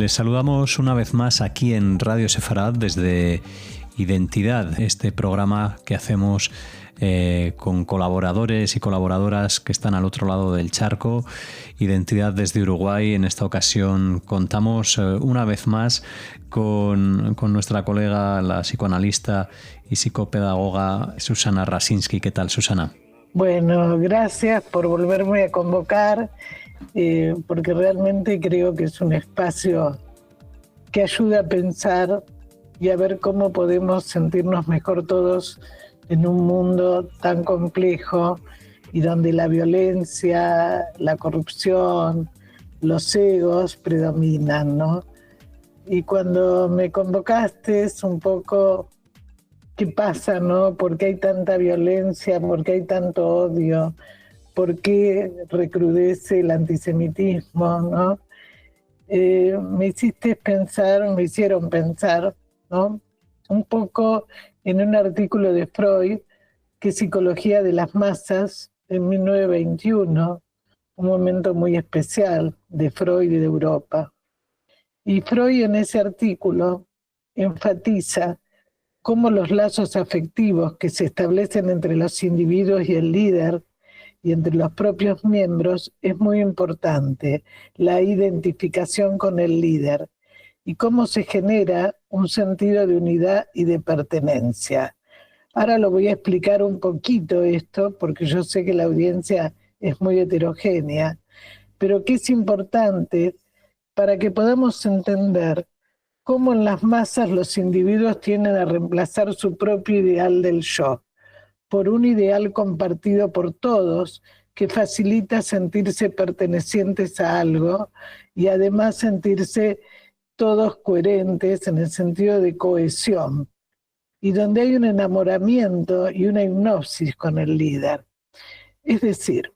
Les saludamos una vez más aquí en Radio Sefarad desde Identidad, este programa que hacemos con colaboradores y colaboradoras que están al otro lado del charco. Identidad desde Uruguay. En esta ocasión contamos una vez más con nuestra colega, la psicoanalista y psicopedagoga Susana Rasinski. ¿Qué tal, Susana? Bueno, gracias por volverme a convocar, porque realmente creo que es un espacio que ayuda a pensar y a ver cómo podemos sentirnos mejor todos en un mundo tan complejo y donde la violencia, la corrupción, los egos predominan, ¿no? Y cuando me convocaste es un poco qué pasa, ¿no? ¿Por qué hay tanta violencia? ¿Por qué hay tanto odio? ¿Por qué recrudece el antisemitismo, ¿no? Me hicieron pensar, ¿no? Un poco en un artículo de Freud, que es Psicología de las Masas, en 1921, un momento muy especial de Freud y de Europa. Y Freud en ese artículo enfatiza cómo los lazos afectivos que se establecen entre los individuos y el líder y entre los propios miembros es muy importante, la identificación con el líder y cómo se genera un sentido de unidad y de pertenencia. Ahora lo voy a explicar un poquito esto, porque yo sé que la audiencia es muy heterogénea, pero que es importante para que podamos entender cómo en las masas los individuos tienden a reemplazar su propio ideal del yo por un ideal compartido por todos que facilita sentirse pertenecientes a algo y además sentirse todos coherentes en el sentido de cohesión, y donde hay un enamoramiento y una hipnosis con el líder. Es decir,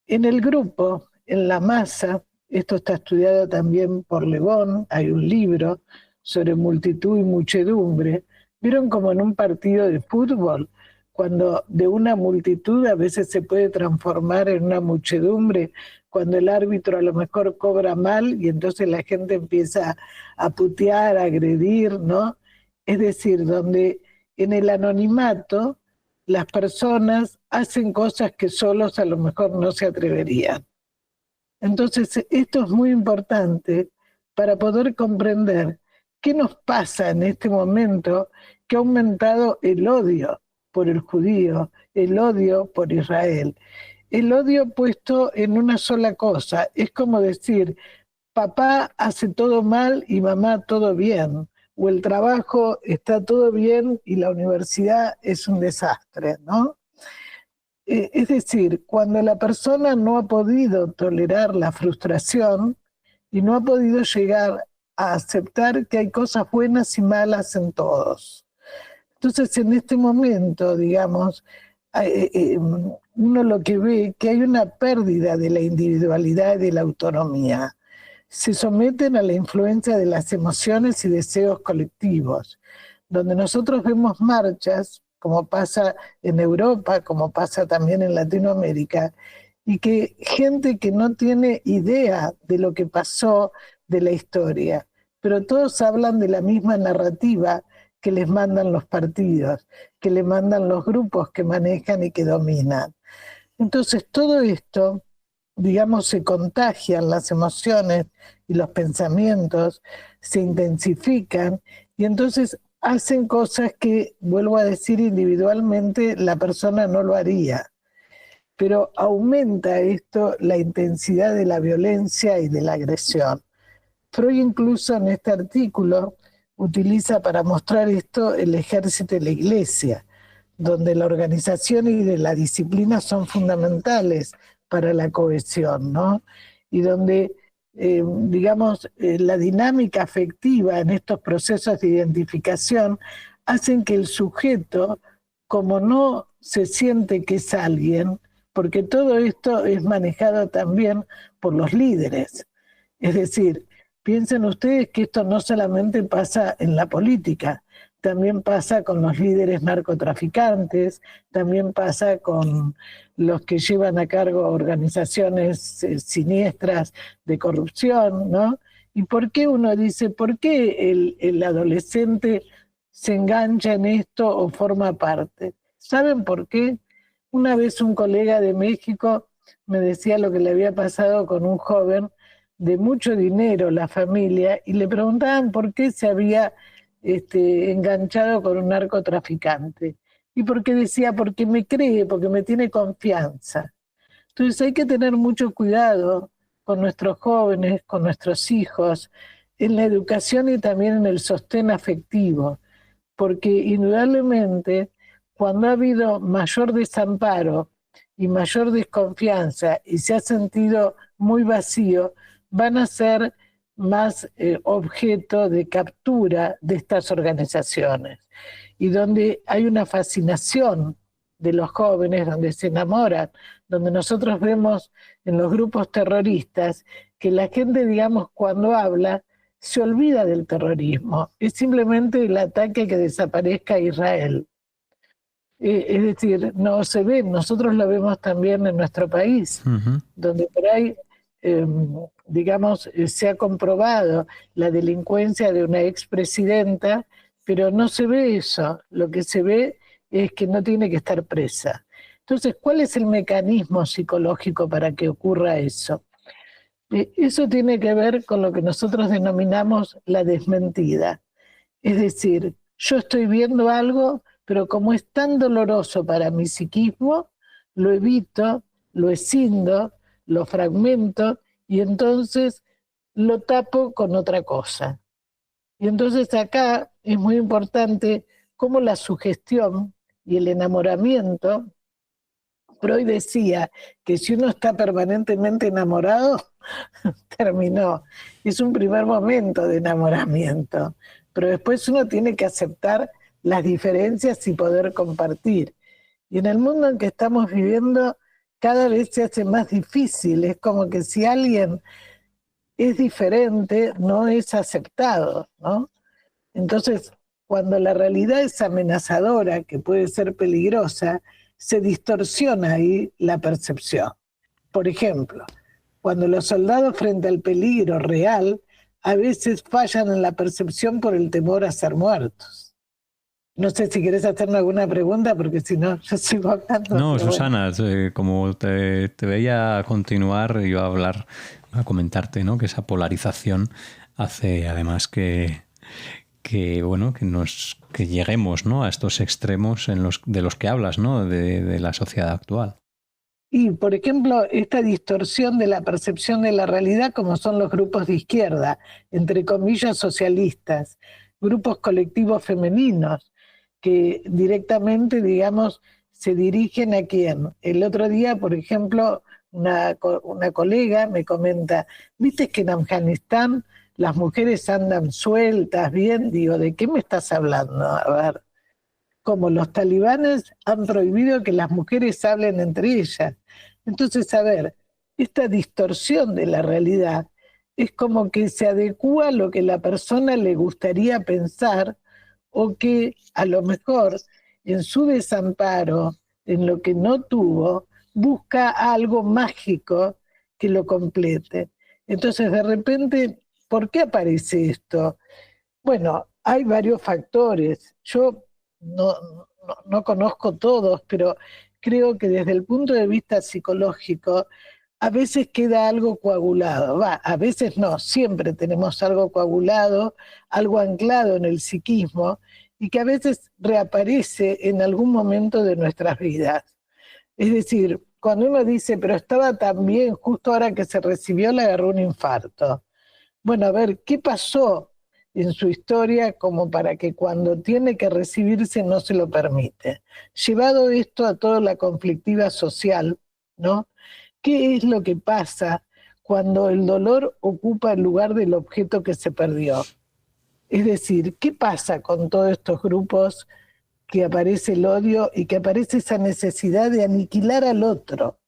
en el grupo, en la masa, esto está estudiado también por Le Bon, hay un libro sobre multitud y muchedumbre. ¿Vieron como en un partido de fútbol, cuando de una multitud a veces se puede transformar en una muchedumbre, cuando el árbitro a lo mejor cobra mal y entonces la gente empieza a putear, a agredir, ¿no? Es decir, donde en el anonimato las personas hacen cosas que solos a lo mejor no se atreverían. Entonces, esto es muy importante para poder comprender qué nos pasa en este momento que ha aumentado el odio por el judío, el odio por Israel. El odio puesto en una sola cosa, es como decir, papá hace todo mal y mamá todo bien, o el trabajo está todo bien y la universidad es un desastre, ¿no? Es decir, cuando la persona no ha podido tolerar la frustración y no ha podido llegar a aceptar que hay cosas buenas y malas en todos. Entonces, en este momento, digamos, uno lo que ve que hay una pérdida de la individualidad y de la autonomía. Se someten a la influencia de las emociones y deseos colectivos, donde nosotros vemos marchas, como pasa en Europa, como pasa también en Latinoamérica, y que gente que no tiene idea de lo que pasó, de la historia, pero todos hablan de la misma narrativa que les mandan los partidos, que les mandan los grupos que manejan y que dominan. Entonces todo esto, digamos, se contagian las emociones y los pensamientos, se intensifican y entonces hacen cosas que, vuelvo a decir, individualmente la persona no lo haría. Pero aumenta esto la intensidad de la violencia y de la agresión. Freud incluso en este artículo utiliza para mostrar esto el ejército y la iglesia, donde la organización y de la disciplina son fundamentales para la cohesión, ¿no? Y donde la dinámica afectiva en estos procesos de identificación hacen que el sujeto, como no se siente que es alguien, porque todo esto es manejado también por los líderes. Es decir, piensen ustedes que esto no solamente pasa en la política, también pasa con los líderes narcotraficantes, también pasa con los que llevan a cargo organizaciones siniestras de corrupción, ¿no? ¿Y por qué uno dice, por qué el adolescente se engancha en esto o forma parte? ¿Saben por qué? Una vez un colega de México me decía lo que le había pasado con un joven de mucho dinero, la familia, y le preguntaban por qué se había enganchado con un narcotraficante. Y porque decía, porque me cree, porque me tiene confianza. Entonces hay que tener mucho cuidado con nuestros jóvenes, con nuestros hijos, en la educación y también en el sostén afectivo, porque indudablemente cuando ha habido mayor desamparo y mayor desconfianza y se ha sentido muy vacío, van a ser más objeto de captura de estas organizaciones. Y donde hay una fascinación de los jóvenes, donde se enamoran, donde nosotros vemos en los grupos terroristas que la gente, digamos, cuando habla, se olvida del terrorismo. Es simplemente el ataque a que desaparezca Israel. Es decir, no se ve, nosotros lo vemos también en nuestro país, donde por ahí, digamos, se ha comprobado la delincuencia de una expresidenta, pero no se ve eso. Lo que se ve es que no tiene que estar presa. Entonces, ¿cuál es el mecanismo psicológico para que ocurra eso? Eso tiene que ver con lo que nosotros denominamos la desmentida. Es decir, yo estoy viendo algo, pero como es tan doloroso para mi psiquismo, lo evito, lo escindo, lo fragmento y entonces lo tapo con otra cosa. Y entonces acá es muy importante cómo la sugestión y el enamoramiento. Freud decía que si uno está permanentemente enamorado, terminó. Es un primer momento de enamoramiento, pero después uno tiene que aceptar las diferencias y poder compartir. Y en el mundo en que estamos viviendo, cada vez se hace más difícil. Es como que si alguien es diferente, no es aceptado, ¿no? Entonces, cuando la realidad es amenazadora, que puede ser peligrosa, se distorsiona ahí la percepción. Por ejemplo, cuando los soldados frente al peligro real a veces fallan en la percepción por el temor a ser muertos. No sé si querés hacerme alguna pregunta, porque si no, yo sigo hablando. No, Susana, bueno. Como te veía continuar, iba a comentarte, ¿no? Que esa polarización hace además que lleguemos, ¿no? A estos extremos de los que hablas, ¿no? De la sociedad actual. Y, por ejemplo, esta distorsión de la percepción de la realidad, como son los grupos de izquierda, entre comillas socialistas, grupos colectivos femeninos, que directamente, digamos, se dirigen a quién. El otro día, por ejemplo, una colega me comenta, ¿viste que en Afganistán las mujeres andan sueltas, bien? Digo, ¿de qué me estás hablando? A ver, como los talibanes han prohibido que las mujeres hablen entre ellas. Entonces, a ver, esta distorsión de la realidad es como que se adecúa a lo que la persona le gustaría pensar o que a lo mejor en su desamparo, en lo que no tuvo, busca algo mágico que lo complete. Entonces, de repente, ¿por qué aparece esto? Bueno, hay varios factores. Yo no conozco todos, pero creo que desde el punto de vista psicológico, a veces queda algo coagulado. A veces no, siempre tenemos algo coagulado, algo anclado en el psiquismo, y que a veces reaparece en algún momento de nuestras vidas. Es decir, cuando uno dice, pero estaba tan bien, justo ahora que se recibió le agarró un infarto. Bueno, a ver, ¿qué pasó en su historia como para que cuando tiene que recibirse no se lo permite? Llevado esto a toda la conflictiva social, ¿no? ¿Qué es lo que pasa cuando el dolor ocupa el lugar del objeto que se perdió? Es decir, ¿qué pasa con todos estos grupos que aparece el odio y que aparece esa necesidad de aniquilar al otro?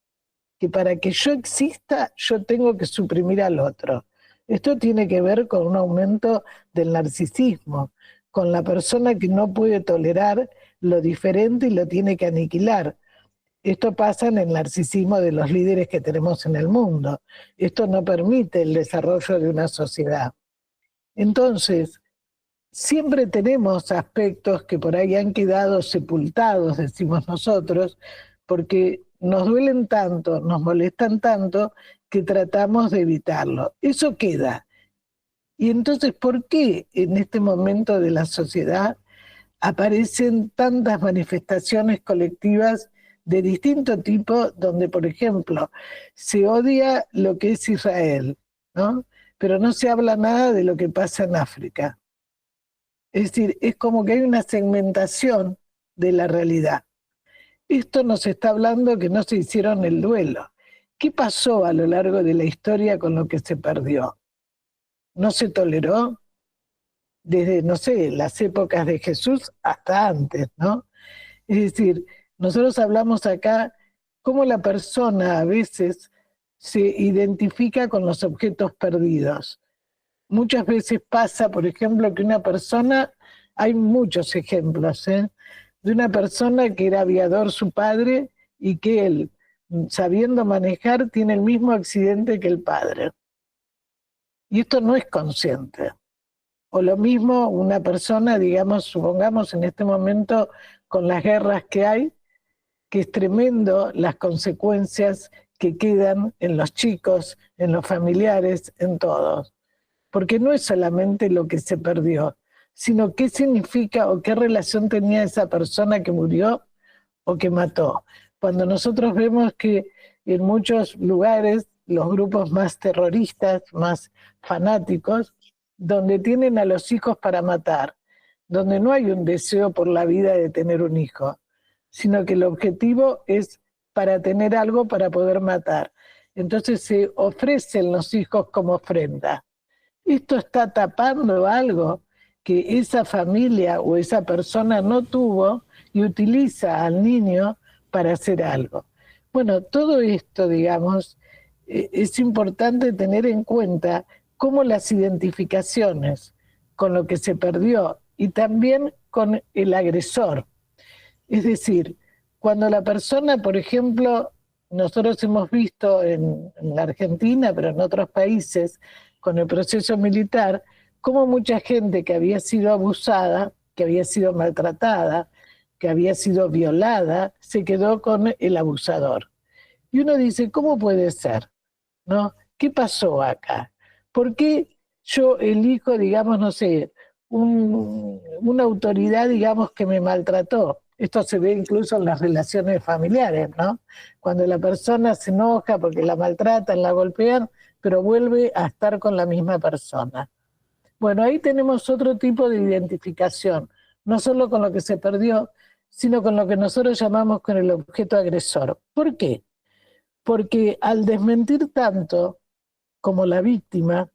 Que para que yo exista, yo tengo que suprimir al otro. Esto tiene que ver con un aumento del narcisismo, con la persona que no puede tolerar lo diferente y lo tiene que aniquilar. Esto pasa en el narcisismo de los líderes que tenemos en el mundo. Esto no permite el desarrollo de una sociedad. Entonces, siempre tenemos aspectos que por ahí han quedado sepultados, decimos nosotros, porque nos duelen tanto, nos molestan tanto, que tratamos de evitarlo. Eso queda. Y entonces, ¿por qué en este momento de la sociedad aparecen tantas manifestaciones colectivas de distinto tipo, donde, por ejemplo, se odia lo que es Israel, ¿no? Pero no se habla nada de lo que pasa en África? Es decir, es como que hay una segmentación de la realidad. Esto nos está hablando que no se hicieron el duelo. ¿Qué pasó a lo largo de la historia con lo que se perdió? ¿No se toleró? Desde, no sé, las épocas de Jesús hasta antes, ¿no? Es decir, nosotros hablamos acá cómo la persona a veces se identifica con los objetos perdidos. Muchas veces pasa, por ejemplo, que una persona, hay muchos ejemplos, de una persona que era aviador su padre y que él, sabiendo manejar, tiene el mismo accidente que el padre. Y esto no es consciente. O lo mismo una persona, digamos, supongamos en este momento con las guerras que hay, que es tremendo las consecuencias que quedan en los chicos, en los familiares, en todos. Porque no es solamente lo que se perdió, sino qué significa o qué relación tenía esa persona que murió o que mató. Cuando nosotros vemos que en muchos lugares los grupos más terroristas, más fanáticos, donde tienen a los hijos para matar, donde no hay un deseo por la vida de tener un hijo, sino que el objetivo es para tener algo para poder matar. Entonces se ofrecen los hijos como ofrenda. Esto está tapando algo que esa familia o esa persona no tuvo y utiliza al niño para hacer algo. Bueno, todo esto, digamos, es importante tener en cuenta cómo las identificaciones con lo que se perdió y también con el agresor. Es decir, cuando la persona, por ejemplo, nosotros hemos visto en la Argentina, pero en otros países, con el proceso militar, cómo mucha gente que había sido abusada, que había sido maltratada, que había sido violada, se quedó con el abusador. Y uno dice, ¿cómo puede ser? ¿No? ¿Qué pasó acá? ¿Por qué yo elijo, digamos, no sé, una autoridad, digamos, que me maltrató? Esto se ve incluso en las relaciones familiares, ¿no? Cuando la persona se enoja porque la maltratan, la golpean, pero vuelve a estar con la misma persona. Bueno, ahí tenemos otro tipo de identificación, no solo con lo que se perdió, sino con lo que nosotros llamamos con el objeto agresor. ¿Por qué? Porque al desmentir tanto como la víctima,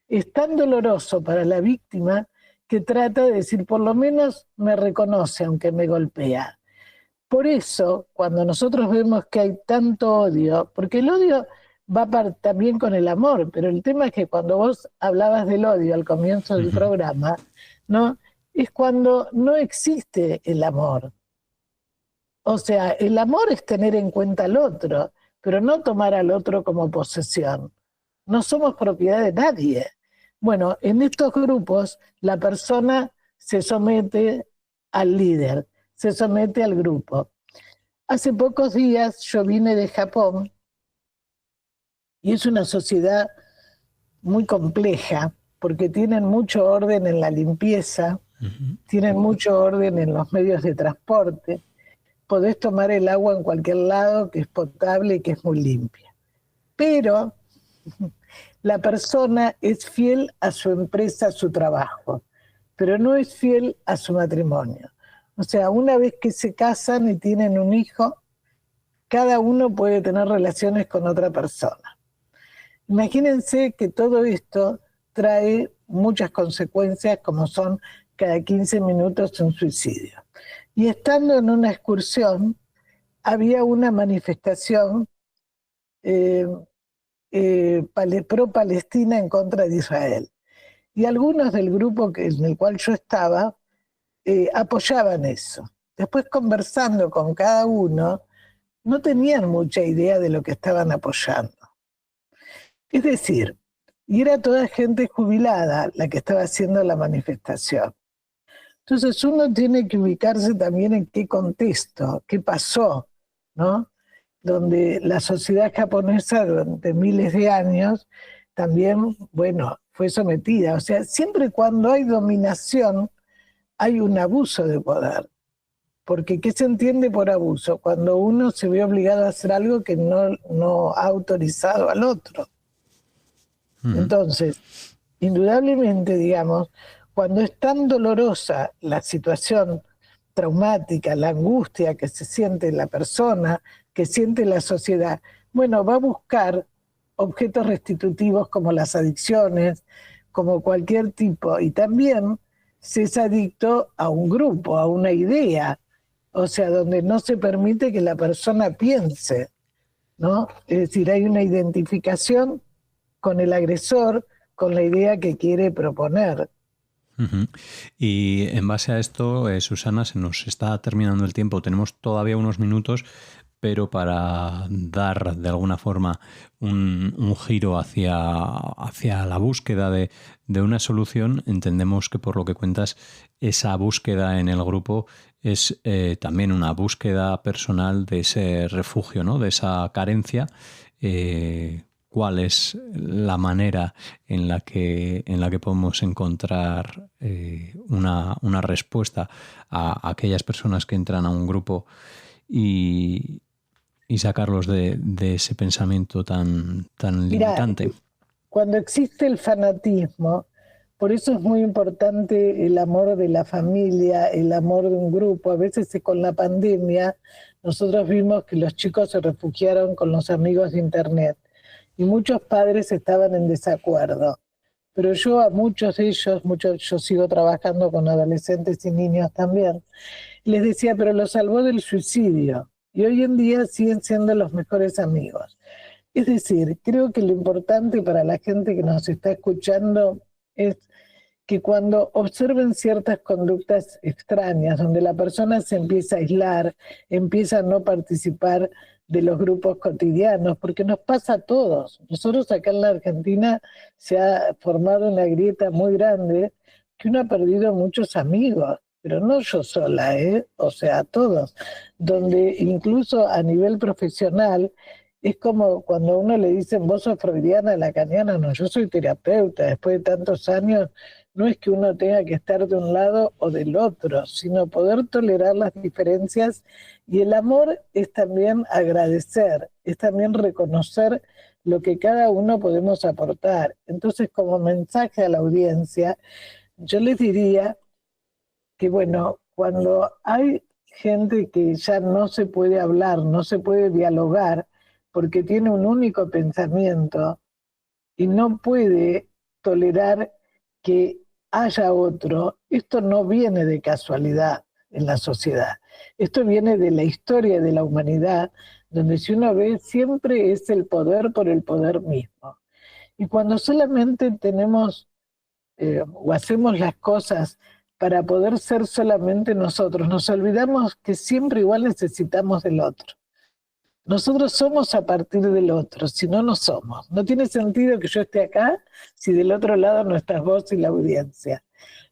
es tan doloroso para la víctima que trata de decir, por lo menos me reconoce aunque me golpea. Por eso, cuando nosotros vemos que hay tanto odio, porque el odio va también con el amor, pero el tema es que cuando vos hablabas del odio al comienzo del programa, ¿no? Es cuando no existe el amor. O sea, el amor es tener en cuenta al otro, pero no tomar al otro como posesión. No somos propiedad de nadie. Bueno, en estos grupos la persona se somete al líder, se somete al grupo. Hace pocos días yo vine de Japón y es una sociedad muy compleja porque tienen mucho orden en la limpieza, tienen mucho orden en los medios de transporte. Podés tomar el agua en cualquier lado que es potable y que es muy limpia. Pero la persona es fiel a su empresa, a su trabajo, pero no es fiel a su matrimonio. O sea, una vez que se casan y tienen un hijo, cada uno puede tener relaciones con otra persona. Imagínense que todo esto trae muchas consecuencias, como son cada 15 minutos un suicidio. Y estando en una excursión, había una manifestación pro-Palestina en contra de Israel. Y algunos del grupo en el cual yo estaba apoyaban eso. Después, conversando con cada uno, no tenían mucha idea de lo que estaban apoyando. Es decir, y era toda gente jubilada la que estaba haciendo la manifestación. Entonces uno tiene que ubicarse también en qué contexto, qué pasó, ¿no? Donde la sociedad japonesa durante miles de años también, bueno, fue sometida. O sea, siempre cuando hay dominación hay un abuso de poder. Porque ¿qué se entiende por abuso? Cuando uno se ve obligado a hacer algo que no ha autorizado al otro. Entonces, indudablemente, digamos, cuando es tan dolorosa la situación traumática, la angustia que se siente la persona, que siente la sociedad, bueno, va a buscar objetos restitutivos como las adicciones, como cualquier tipo, y también se es adicto a un grupo, a una idea, o sea, donde no se permite que la persona piense, ¿no? Es decir, hay una identificación con el agresor, con la idea que quiere proponer. Y en base a esto, Susana, se nos está terminando el tiempo. Tenemos todavía unos minutos, pero para dar de alguna forma un giro hacia la búsqueda de una solución, entendemos que por lo que cuentas, esa búsqueda en el grupo es también una búsqueda personal de ese refugio, ¿no? De esa carencia. ¿Cuál es la manera en la que podemos encontrar una respuesta a aquellas personas que entran a un grupo y sacarlos de ese pensamiento tan limitante? Mira, cuando existe el fanatismo, por eso es muy importante el amor de la familia, el amor de un grupo. A veces con la pandemia nosotros vimos que los chicos se refugiaron con los amigos de internet y muchos padres estaban en desacuerdo. Pero yo a muchos de ellos, yo sigo trabajando con adolescentes y niños también, les decía, pero los salvó del suicidio. Y hoy en día siguen siendo los mejores amigos. Es decir, creo que lo importante para la gente que nos está escuchando es que cuando observen ciertas conductas extrañas, donde la persona se empieza a aislar, empieza a no participar de los grupos cotidianos, porque nos pasa a todos. Nosotros acá en la Argentina se ha formado una grieta muy grande que uno ha perdido muchos amigos, pero no yo sola, o sea, a todos, donde incluso a nivel profesional es como cuando a uno le dicen vos sos freudiana, lacaniana, no, yo soy terapeuta, después de tantos años, no es que uno tenga que estar de un lado o del otro, sino poder tolerar las diferencias, y el amor es también agradecer, es también reconocer lo que cada uno podemos aportar. Entonces, como mensaje a la audiencia, yo les diría que, bueno, cuando hay gente que ya no se puede hablar, no se puede dialogar, porque tiene un único pensamiento y no puede tolerar que haya otro, esto no viene de casualidad en la sociedad. Esto viene de la historia de la humanidad, donde si uno ve siempre es el poder por el poder mismo. Y cuando solamente tenemos o hacemos las cosas para poder ser solamente nosotros, nos olvidamos que siempre igual necesitamos del otro. Nosotros somos a partir del otro, si no, no somos. No tiene sentido que yo esté acá si del otro lado no estás vos y la audiencia.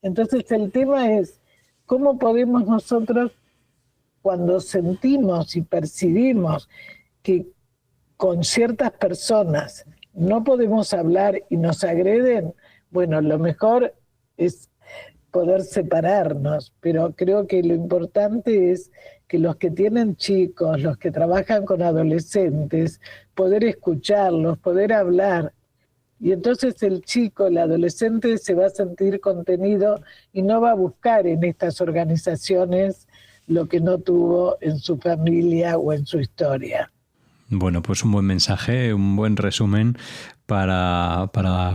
Entonces el tema es, ¿cómo podemos nosotros, cuando sentimos y percibimos que con ciertas personas no podemos hablar y nos agreden? Bueno, lo mejor es poder separarnos, pero creo que lo importante es que los que tienen chicos, los que trabajan con adolescentes, poder escucharlos, poder hablar. Y entonces el chico, el adolescente se va a sentir contenido y no va a buscar en estas organizaciones lo que no tuvo en su familia o en su historia. Bueno, pues un buen mensaje, un buen resumen para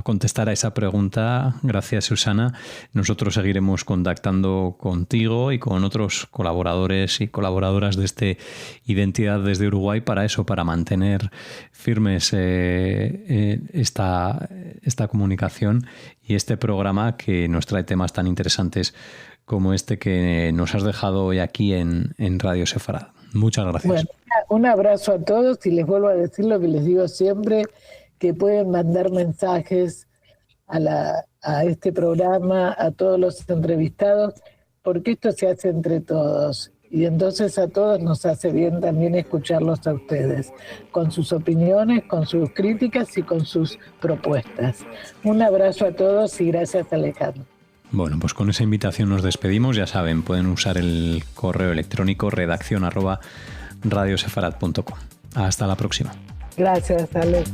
contestar a esa pregunta. Gracias, Susana. Nosotros seguiremos contactando contigo y con otros colaboradores y colaboradoras de este Identidad desde Uruguay para eso, para mantener firmes esta comunicación y este programa que nos trae temas tan interesantes como este que nos has dejado hoy aquí en Radio Sefarad. Muchas gracias. Bueno, un abrazo a todos y les vuelvo a decir lo que les digo siempre, que pueden mandar mensajes a este programa, a todos los entrevistados, porque esto se hace entre todos. Y entonces a todos nos hace bien también escucharlos a ustedes, con sus opiniones, con sus críticas y con sus propuestas. Un abrazo a todos y gracias, Alejandro. Bueno, pues con esa invitación nos despedimos. Ya saben, pueden usar el correo electrónico redaccion@radiosefarad.com. Hasta la próxima. Gracias, Alex.